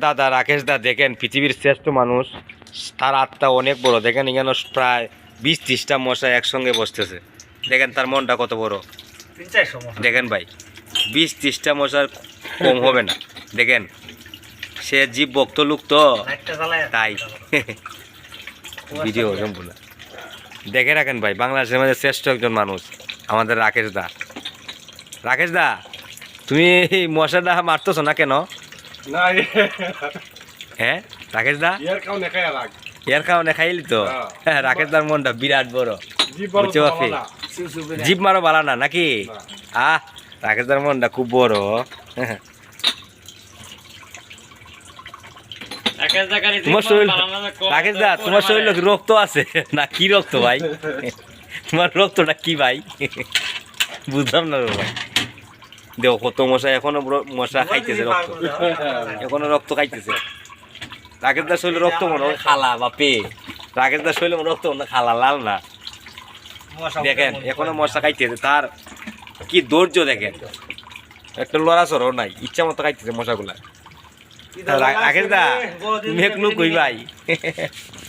দাদা রাকেশ দা দেখেন পৃথিবীর শ্রেষ্ঠ মানুষ, তার আত্মা অনেক বড়। দেখেন এখানে প্রায় 20-30টা মশা একসঙ্গে বসতেছে। দেখেন তার মনটা কত বড়। দেখেন ভাই 20-30টা মশার কম হবে না। দেখেন সে জীব ভক্ত লোক তো তাই ভিডিও সম্পূর্ণ দেখে রাখেন ভাই। বাংলাদেশের মধ্যে শ্রেষ্ঠ একজন মানুষ আমাদের রাকেশ দা। রাকেশ দা তুমি মশাটা মারতেছ না কেন? হ্যাঁ রাকেশ দা এর কারণে খাইলি তো। হ্যাঁ রাকেশ দার মনটা বিরাট বড়, বুঝতে পারছি। জিপ মারো বালা না নাকি? রাকেশ দার মনটা খুব বড়। রাকেশ দা তোমার শরীরে রক্ত আছে না? কি রক্ত ভাই? তোমার রক্তটা কি ভাই? বুঝলাম না ভাই। দেখো কত মশা, এখনো মশা খাইতেছে রক্ত, এখনো রক্ত খাইতেছে। রাকেশ দার শরীরে রক্ত মনে হয় খালা বা পে। রাকেশ দার শরীরে রক্ত মনে খালা, লাল না। দেখেন এখনো মশা খাইতেছে, তার কি ধৈর্য দেখেন। একটা লড়াচড়ও নাই, ইচ্ছা মতো খাইতেছে মশাগুলা। রাকেশ দা তুমি এক লোক কই ভাই।